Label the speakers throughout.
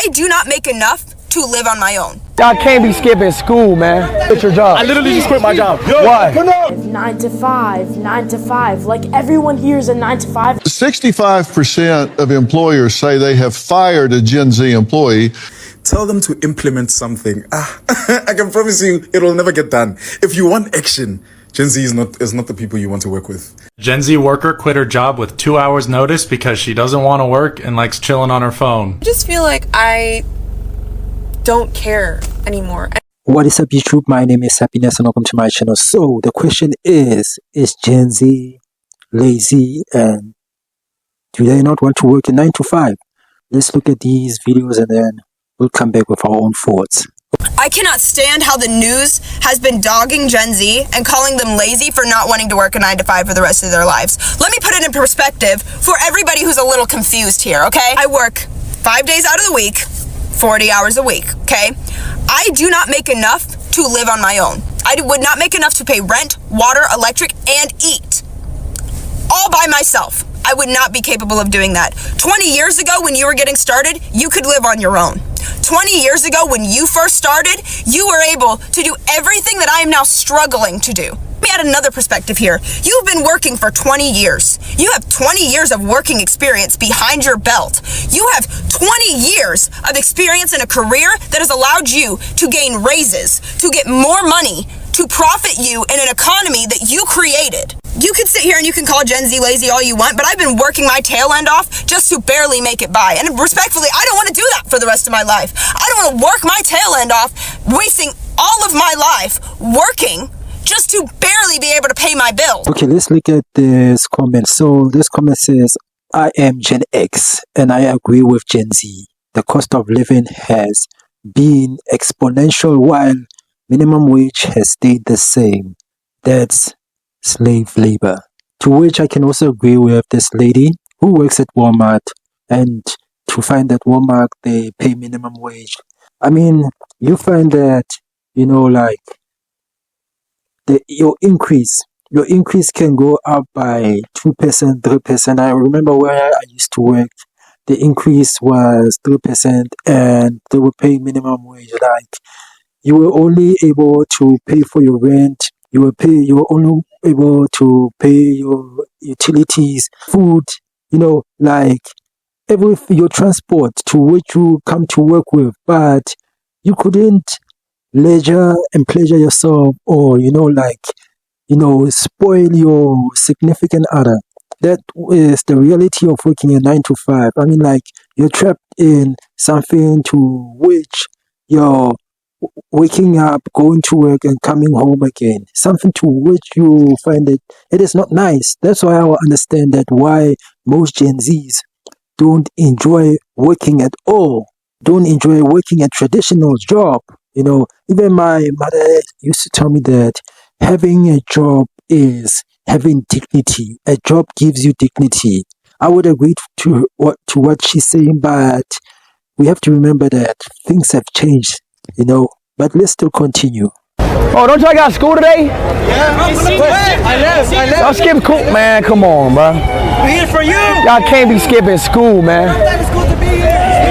Speaker 1: I do not make enough to live on my own.
Speaker 2: Y'all can't be skipping school, man. Quit your job.
Speaker 3: I literally just quit my job.
Speaker 2: Why?
Speaker 4: 9 to 5, 9 to 5. Like everyone here is a 9 to 5.
Speaker 5: 65% of employers say they have fired a Gen Z employee.
Speaker 6: Tell them to implement something. I can promise you it will never get done. If you want action, Gen Z is not the people you want to work with.
Speaker 7: Gen Z worker quit her job with 2 hours notice because she doesn't want to work and likes chilling on her phone.
Speaker 8: I just feel like I don't care anymore.
Speaker 9: What is up, YouTube? My name is Happiness and welcome to my channel. So the question is Gen Z lazy and do they not want to work in 9 to 5? Let's look at these videos and then we'll come back with our own thoughts.
Speaker 1: I cannot stand how the news has been dogging Gen Z and calling them lazy for not wanting to work a 9 to 5 for the rest of their lives. Let me put it in perspective for everybody who's a little confused here, okay? I work 5 days out of the week, 40 hours a week, okay? I do not make enough to live on my own. I would not make enough to pay rent, water, electric, and eat. All by myself. I would not be capable of doing that. 20 years ago when you were getting started, you could live on your own. 20 years ago when you first started, you were able to do everything that I am now struggling to do. Let me add another perspective here. You've been working for 20 years. You have 20 years of working experience behind your belt. You have 20 years of experience in a career that has allowed you to gain raises, to get more money, to profit you in an economy that you created. You can sit here and you can call Gen Z lazy all you want, but I've been working my tail end off just to barely make it by. And respectfully, I don't want to do that for the rest of my life. I don't want to work my tail end off, wasting all of my life working just to barely be able to pay my bills.
Speaker 9: Okay, let's look at this comment. So this comment says, I am Gen X and I agree with Gen Z. The cost of living has been exponential while minimum wage has stayed the same. That's slave labor. To which I can also agree with this lady who works at Walmart, and to find that Walmart, they pay minimum wage. I mean, you find that, you know, like your increase can go up by 2%, 3%. I remember where I used to work, the increase was 3% and they were paying minimum wage. Like, you were only able to pay for your rent. You were only able to pay your utilities, food, you know, like your transport to which you come to work with, but you couldn't leisure and pleasure yourself or, spoil your significant other. That is the reality of working a 9 to 5. I mean, like, you're trapped in something to which you're waking up, going to work and coming home again, something to which you find that it is not nice. That's why I understand that why most Gen Zs don't enjoy working at all, don't enjoy working a traditional job. You know, even my mother used to tell me that having a job is having dignity. A job gives you dignity. I would agree to what she's saying, but we have to remember that things have changed. You know, but let's still continue.
Speaker 2: Oh, don't y'all got school today?
Speaker 3: Yeah, I left.
Speaker 2: Y'all skip school, man. Come on, bro.
Speaker 3: We're here for you.
Speaker 2: Y'all can't be skipping school, man.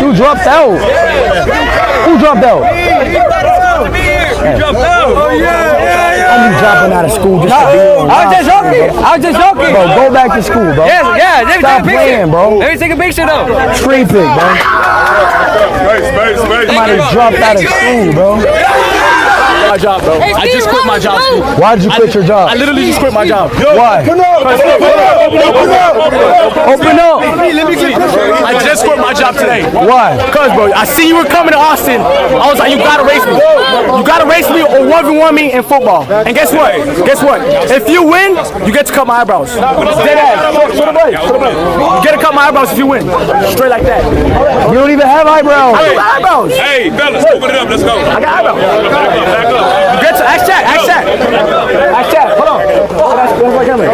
Speaker 2: Who dropped out? Who dropped out?
Speaker 3: You dropped out. Oh yeah.
Speaker 2: I'm dropping out of school just to be on.
Speaker 3: I was just joking.
Speaker 2: Bro, go back to school, bro.
Speaker 3: Yeah. Let me
Speaker 2: Stop
Speaker 3: take a picture.
Speaker 2: playing, bro.
Speaker 3: Let me take a picture though.
Speaker 2: Tree pick, bro. Somebody dropped out of school, bro.
Speaker 3: My job, bro. I just quit my job.
Speaker 2: Why did you quit your job?
Speaker 3: I literally just quit my job.
Speaker 2: Why?
Speaker 3: Open up.
Speaker 2: Let me get
Speaker 3: I just quit my job today.
Speaker 2: Why?
Speaker 3: Cause, bro, I see you were coming to Austin. I was like, you gotta race me. You gotta race me or 1v1 me in football. And guess what? If you win, you get to cut my eyebrows. Dead ass. Show the blade. You get to cut my eyebrows if you win. Straight like that.
Speaker 2: You don't even have eyebrows.
Speaker 3: I got eyebrows.
Speaker 10: Hey, fellas, open it up. Let's go.
Speaker 3: I got eyebrows.
Speaker 10: Back up.
Speaker 3: You get to ask chat. Hold on. That's my camera.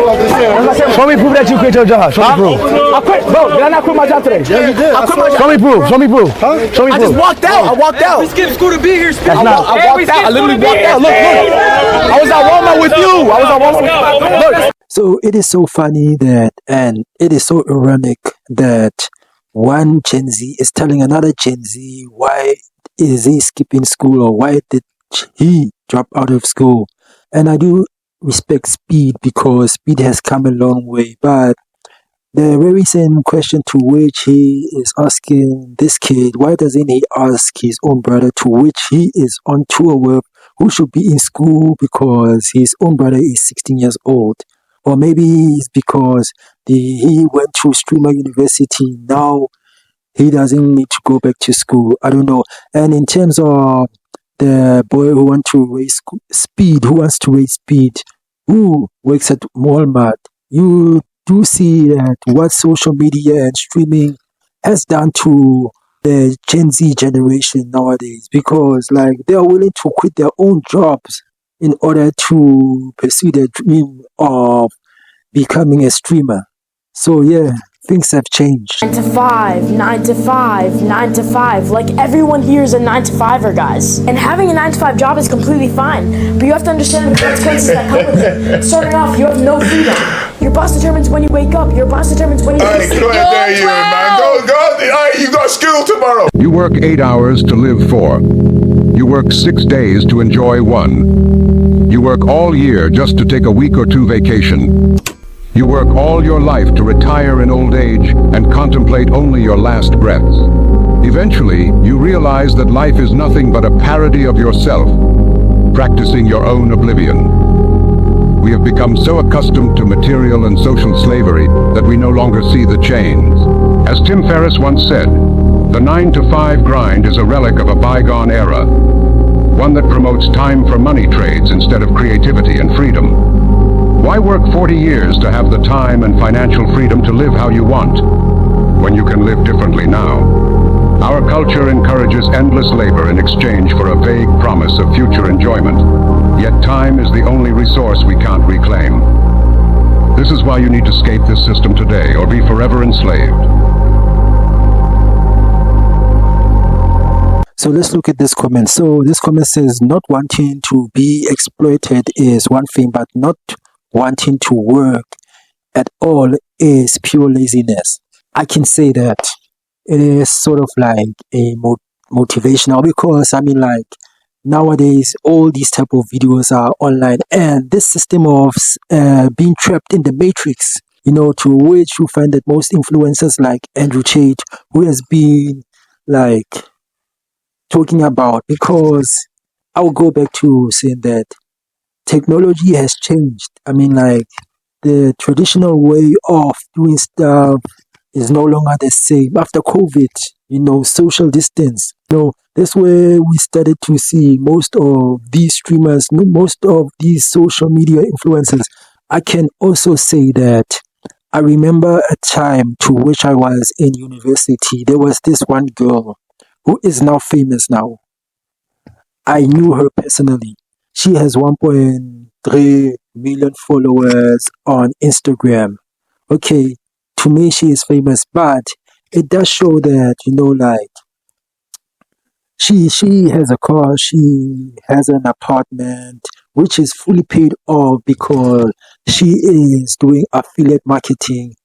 Speaker 2: Show me proof that you quit your job. Show me proof.
Speaker 3: I quit, bro. Did I not quit my job today?
Speaker 2: Yeah, you did.
Speaker 3: I quit my job.
Speaker 2: Show me proof. Show me proof. Show me
Speaker 3: I
Speaker 2: proof.
Speaker 3: just walked out.
Speaker 10: We skipped school to be here.
Speaker 2: That's not.
Speaker 3: I walked out. I literally walked out. Look. I was at Walmart with you. Look.
Speaker 9: So it is so funny that, and it is so ironic that one Gen Z is telling another Gen Z why is he skipping school or why did he drop out of school. And I do respect Speed because Speed has come a long way. But the very same question to which he is asking this kid, why doesn't he ask his own brother, to which he is on tour with, who should be in school because his own brother is 16 years old? Or maybe it's because he went to streamer university, now he doesn't need to go back to school. I don't know. And in terms of the boy who wants to raise speed, who works at Walmart, you do see that what social media and streaming has done to the Gen Z generation nowadays, because like they are willing to quit their own jobs in order to pursue their dream of becoming a streamer. So yeah, things have changed.
Speaker 4: 9 to 5, 9 to 5, 9 to 5. Like everyone here is a 9 to 5er, guys. And having a 9 to 5 job is completely fine, but you have to understand the consequences that come with it. Starting off, you have no freedom. Your boss determines when you wake up. Your boss determines when you sleep.
Speaker 10: Go ahead, there you man. Go. You got school tomorrow.
Speaker 11: You work 8 hours to live 4. You work 6 days to enjoy 1. You work all year just to take a week or 2 vacation. You work all your life to retire in old age and contemplate only your last breaths. Eventually, you realize that life is nothing but a parody of yourself, practicing your own oblivion. We have become so accustomed to material and social slavery that we no longer see the chains. As Tim Ferriss once said, the 9 to 5 grind is a relic of a bygone era, one that promotes time for money trades instead of creativity and freedom. Why work 40 years to have the time and financial freedom to live how you want, when you can live differently now? Our culture encourages endless labor in exchange for a vague promise of future enjoyment. Yet time is the only resource we can't reclaim. This is why you need to escape this system today or be forever enslaved.
Speaker 9: So let's look at this comment. So this comment says, not wanting to be exploited is one thing, but not wanting to work at all is pure laziness. I can say that it is sort of like a motivational, because I mean, like nowadays all these type of videos are online, and this system of being trapped in the matrix, you know, to which you find that most influencers like Andrew Tate, who has been like talking about, because I will go back to saying that technology has changed. I mean, like the traditional way of doing stuff is no longer the same. After COVID, you know, social distance, you know, that's where we started to see most of these streamers, most of these social media influencers. I can also say that I remember a time to which I was in university. There was this one girl who is now famous now. I knew her personally. She has 1.3 million followers on Instagram. Okay, to me she is famous, but it does show that, you know, like she has a car, she has an apartment, which is fully paid off because she is doing affiliate marketing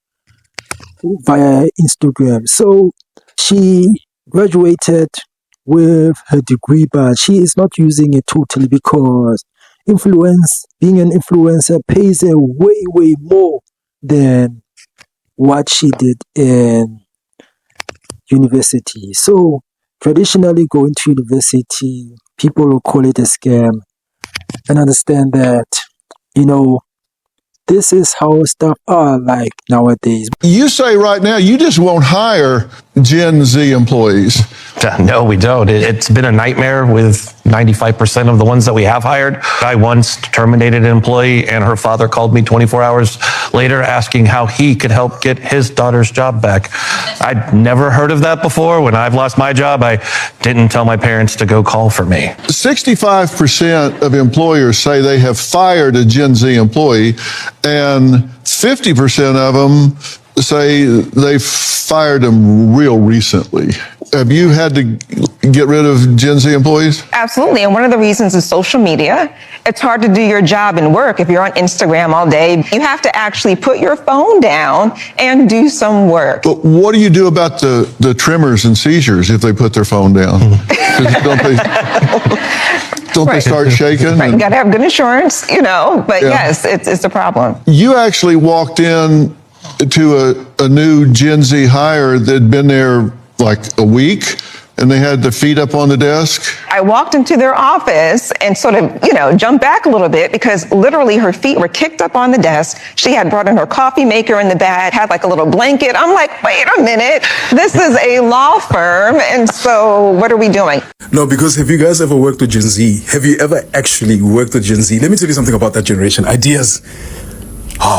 Speaker 9: via Instagram. So she graduated with her degree, but she is not using it totally because being an influencer pays her way more than what she did in university. So traditionally going to university, people will call it a scam, and understand that, you know, this is how stuff are like nowadays.
Speaker 5: You say right now you just won't hire Gen Z employees.
Speaker 12: No, we don't. It's been a nightmare with 95% of the ones that we have hired. I once terminated an employee, and her father called me 24 hours later asking how he could help get his daughter's job back. I'd never heard of that before. When I've lost my job, I didn't tell my parents to go call for me.
Speaker 5: 65% of employers say they have fired a Gen Z employee, and 50% of them say they fired them real recently. have you had to get rid of Gen Z employees?
Speaker 13: Absolutely. And one of the reasons is social media. It's hard to do your job and work if you're on Instagram all day. You have to actually put your phone down and do some work.
Speaker 5: But what do you do about the tremors and seizures if they put their phone down? Don't they start shaking?
Speaker 13: Right. You got to have good insurance, but yes, it's a problem.
Speaker 5: You actually walked in to a new Gen Z hire that'd been there like a week, and they had their feet up on the desk.
Speaker 13: I walked into their office and sort of, jumped back a little bit because literally her feet were kicked up on the desk. She had brought in her coffee maker in the bag, had like a little blanket. I'm like, wait a minute, this is a law firm. And so what are we doing?
Speaker 6: No, because have you guys ever worked with Gen Z? Have you ever actually worked with Gen Z? Let me tell you something about that generation. Ideas.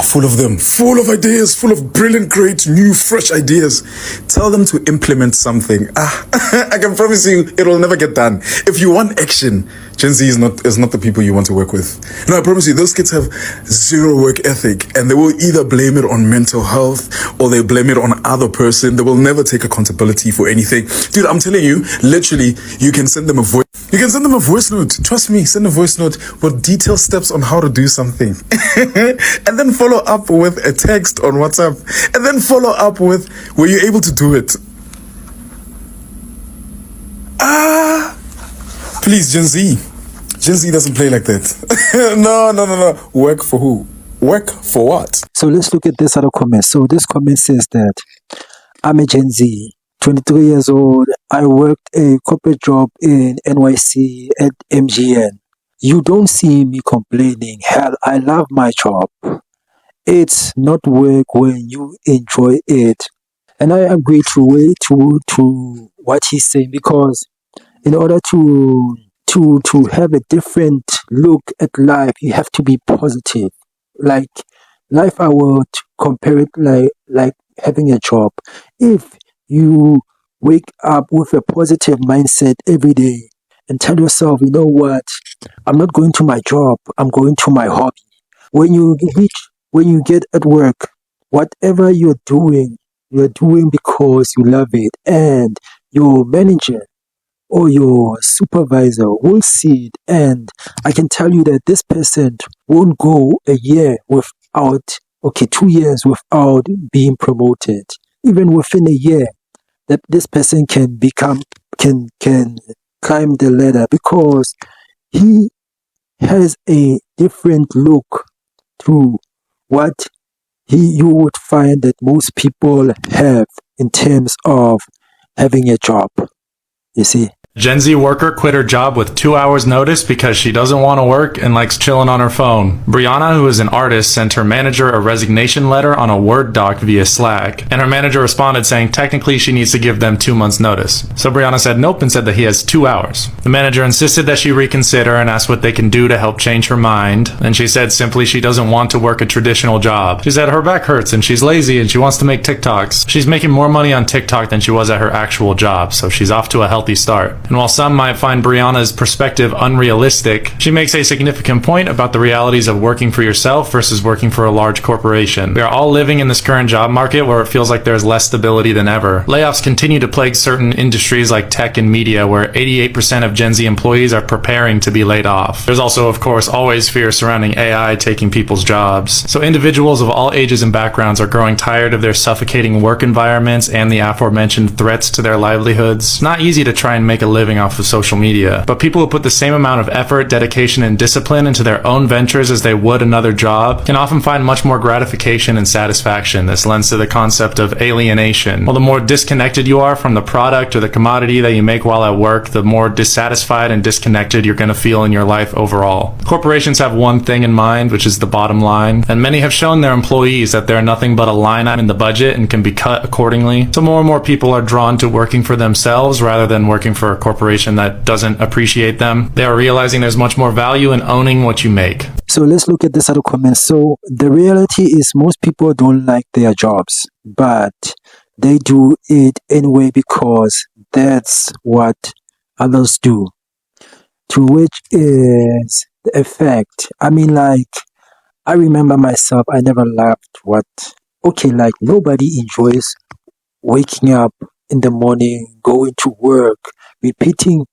Speaker 6: Full of them, full of ideas, full of brilliant, great, new, fresh ideas. Tell them to implement something. I can promise you it'll never get done. If you want action, Gen Z is not the people you want to work with. No, I promise you, those kids have zero work ethic, and they will either blame it on mental health or they blame it on other person. They will never take accountability for anything. Dude, I'm telling you, literally, you can send them a voice. You can send them a voice note. Trust me, send a voice note with detailed steps on how to do something. And then follow up with a text on WhatsApp. And then follow up with, were you able to do it? Please, Gen Z. Gen Z doesn't play like that. No. Work for who? Work for what?
Speaker 9: So let's look at this other comment. So this comment says that I'm a Gen Z, 23 years old. I worked a corporate job in NYC at MGN. You don't see me complaining. Hell, I love my job. It's not work when you enjoy it. And I agree to what he's saying, because in order to have a different look at life, you have to be positive. Like life, I would compare it like having a job. If you wake up with a positive mindset every day and tell yourself, you know what, I'm not going to my job, I'm going to my hobby. When you get at work, whatever you're doing because you love it, and your manager or your supervisor will see it. And I can tell you that this person won't go a year without, 2 years without being promoted. Even within a year, that this person can climb the ladder, because he has a different look to what you would find that most people have in terms of having a job. You see?
Speaker 7: Gen Z worker quit her job with 2 hours notice because she doesn't want to work and likes chilling on her phone. Brianna, who is an artist, sent her manager a resignation letter on a Word doc via Slack, and her manager responded saying technically she needs to give them 2 months notice. So Brianna said nope and said that he has 2 hours. The manager insisted that she reconsider and asked what they can do to help change her mind, and she said simply she doesn't want to work a traditional job. She said her back hurts and she's lazy and she wants to make TikToks. She's making more money on TikTok than she was at her actual job, so she's off to a healthy start. And while some might find Brianna's perspective unrealistic, she makes a significant point about the realities of working for yourself versus working for a large corporation. We are all living in this current job market where it feels like there's less stability than ever. Layoffs continue to plague certain industries like tech and media, where 88% of Gen Z employees are preparing to be laid off. There's also, of course, always fear surrounding AI taking people's jobs. So individuals of all ages and backgrounds are growing tired of their suffocating work environments and the aforementioned threats to their livelihoods. It's not easy to try and make a living off of social media, but people who put the same amount of effort, dedication, and discipline into their own ventures as they would another job can often find much more gratification and satisfaction. This lends to the concept of alienation. While the more disconnected you are from the product or the commodity that you make while at work, the more dissatisfied and disconnected you're going to feel in your life overall. Corporations have one thing in mind, which is the bottom line, and many have shown their employees that they're nothing but a line item in the budget and can be cut accordingly. So more and more people are drawn to working for themselves rather than working for a corporation that doesn't appreciate them. They are realizing there's much more value in owning what you make.
Speaker 9: So let's look at this other comment. So the reality is most people don't like their jobs, but they do it anyway because that's what others do. To which is the effect. I mean, like, I remember myself, I never loved nobody enjoys waking up in the morning, going to work, repeating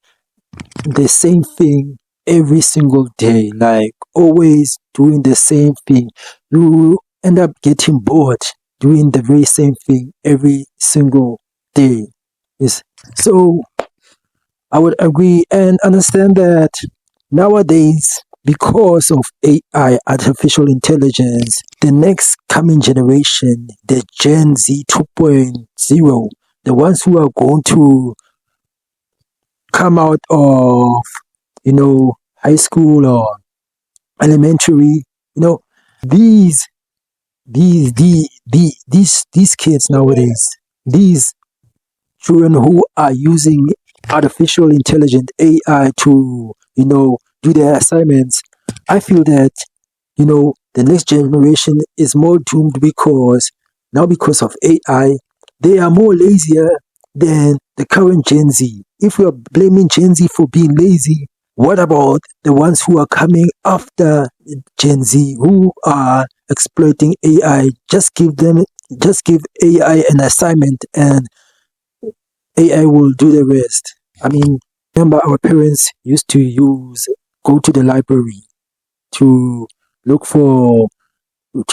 Speaker 9: the same thing every single day, like always doing the same thing. You end up getting bored doing the very same thing every single day. Yes. So I would agree and understand that nowadays, because of AI, artificial intelligence, the next coming generation, the Gen Z 2.0, the ones who are going to come out of, high school or elementary, these kids nowadays, these children who are using artificial intelligence AI to, do their assignments, I feel that, the next generation is more doomed because of AI, they are more lazier than the current Gen Z. If we are blaming Gen Z for being lazy, what about the ones who are coming after Gen Z who are exploiting AI? Just give AI an assignment and AI will do the rest. I mean, remember our parents used to go to the library to to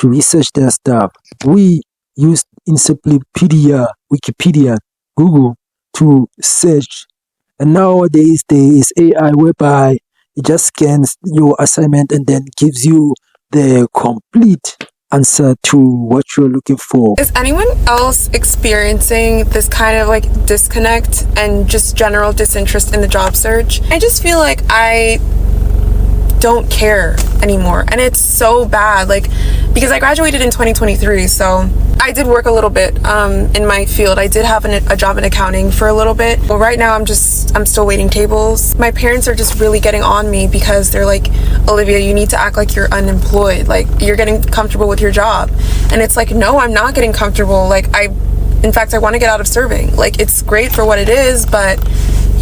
Speaker 9: research their stuff. We used encyclopedia, Wikipedia, Google to search. And nowadays there is AI whereby it just scans your assignment and then gives you the complete answer to what you're looking for.
Speaker 8: Is anyone else experiencing this kind of like disconnect and just general disinterest in the job search? I just feel like I don't care anymore, and it's so bad, like, because I graduated in 2023, so I did work a little bit in my field. I did have a job in accounting for a little bit. Well, right now I'm still waiting tables. My parents are just really getting on me because they're like, Olivia, you need to act like you're unemployed, like you're getting comfortable with your job. And it's like, no, I'm not getting comfortable. Like in fact, I want to get out of serving. Like, it's great for what it is, but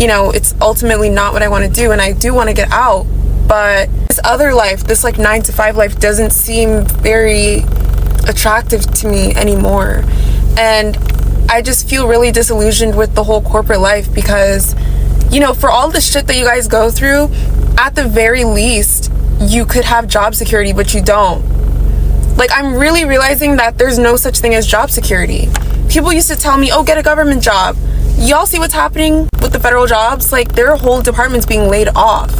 Speaker 8: it's ultimately not what I want to do, and I do want to get out. But this other life, this like 9-to-5 life, doesn't seem very attractive to me anymore. And I just feel really disillusioned with the whole corporate life because, for all the shit that you guys go through, at the very least, you could have job security, but you don't. Like, I'm really realizing that there's no such thing as job security. People used to tell me, oh, get a government job. Y'all see what's happening with the federal jobs? Like, their whole department's being laid off.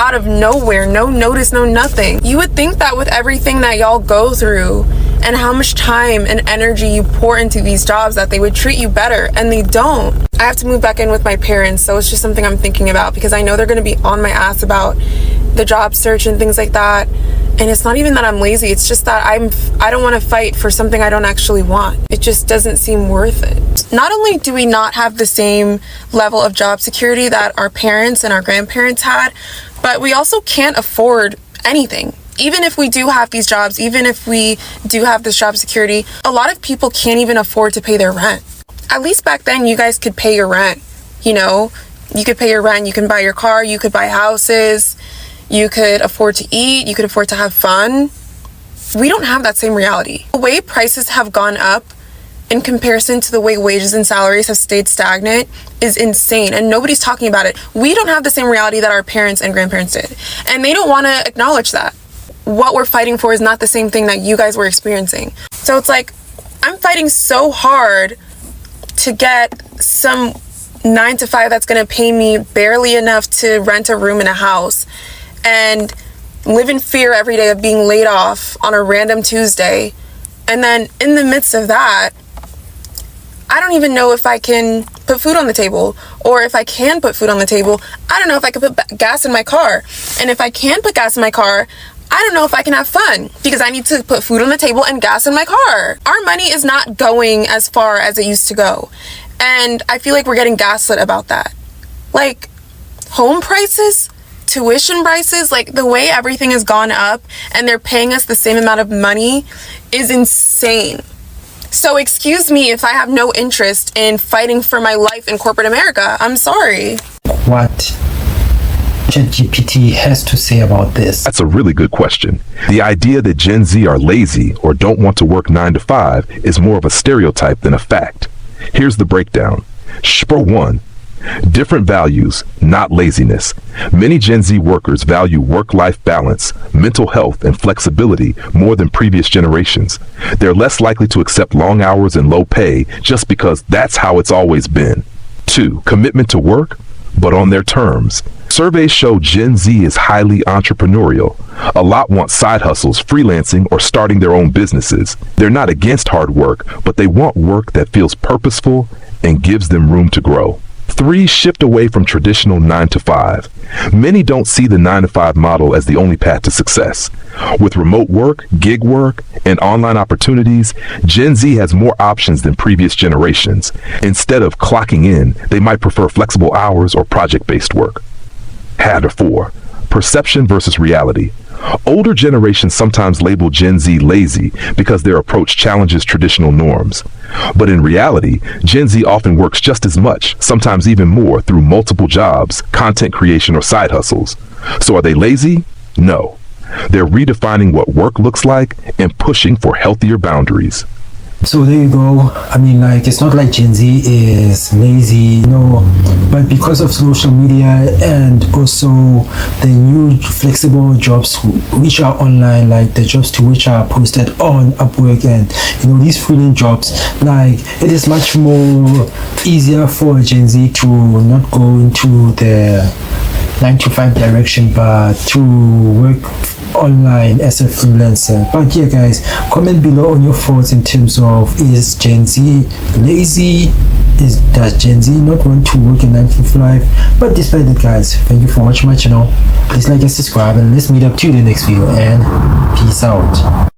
Speaker 8: Out of nowhere, no notice, no nothing. You would think that with everything that y'all go through and how much time and energy you pour into these jobs that they would treat you better, and they don't. I have to move back in with my parents, so it's just something I'm thinking about because I know they're going to be on my ass about the job search and things like that. And it's not even that I'm lazy, it's just that I don't want to fight for something I don't actually want. It just doesn't seem worth it. Not only do we not have the same level of job security that our parents and our grandparents had, but we also can't afford anything. Even if we do have these jobs, even if we do have this job security, a lot of people can't even afford to pay their rent. At least back then, you guys could pay your rent. You could pay your rent, you can buy your car, you could buy houses, you could afford to eat, you could afford to have fun. We don't have that same reality. The way prices have gone up in comparison to the way wages and salaries have stayed stagnant is insane, and nobody's talking about it. We don't have the same reality that our parents and grandparents did, and they don't want to acknowledge that. What we're fighting for is not the same thing that you guys were experiencing. So it's like, I'm fighting so hard to get some 9-to-5 that's going to pay me barely enough to rent a room in a house and live in fear every day of being laid off on a random Tuesday. And then in the midst of that, I don't even know if I can put food on the table, or if I can put food on the table, I don't know if I can put gas in my car. And if I can put gas in my car, I don't know if I can have fun because I need to put food on the table and gas in my car. Our money is not going as far as it used to go. And I feel like we're getting gaslit about that. Like, home prices, tuition prices, like the way everything has gone up and they're paying us the same amount of money is insane. So excuse me if I have no interest in fighting for my life in corporate America. I'm sorry.
Speaker 14: What ChatGPT has to say about this?
Speaker 10: That's a really good question. The idea that Gen Z are lazy or don't want to work 9 to 5 is more of a stereotype than a fact. Here's the breakdown.
Speaker 15: For one, different values, not laziness. Many Gen Z workers value work-life balance, mental health, and flexibility more than previous generations. They're less likely to accept long hours and low pay just because that's how it's always been. 2, commitment to work, but on their terms. Surveys show Gen Z is highly entrepreneurial. A lot want side hustles, freelancing, or starting their own businesses. They're not against hard work, but they want work that feels purposeful and gives them room to grow. 3, shift away from traditional 9 to 5. Many don't see the 9 to 5 model as the only path to success. With remote work, gig work, and online opportunities, Gen Z has more options than previous generations. Instead of clocking in, they might prefer flexible hours or project-based work. 4, perception versus reality. Older generations sometimes label Gen Z lazy because their approach challenges traditional norms. But in reality, Gen Z often works just as much, sometimes even more, through multiple jobs, content creation, or side hustles. So are they lazy? No. They're redefining what work looks like and pushing for healthier boundaries.
Speaker 14: So there you go. I mean, like, it's not like Gen Z is lazy, no, but because of social media and also the new flexible jobs which are online, like the jobs to which are posted on Upwork, and these freelance jobs, like, it is much more easier for Gen Z to not go into the 9 to 5 direction, but to work online as a freelancer. But yeah, guys, comment below on your thoughts in terms of, is Gen Z lazy? Does Gen Z not want to work in 9 to 5? But despite that, guys, thank you for watching my channel. Please like and subscribe, and let's meet up to the next video, and peace out.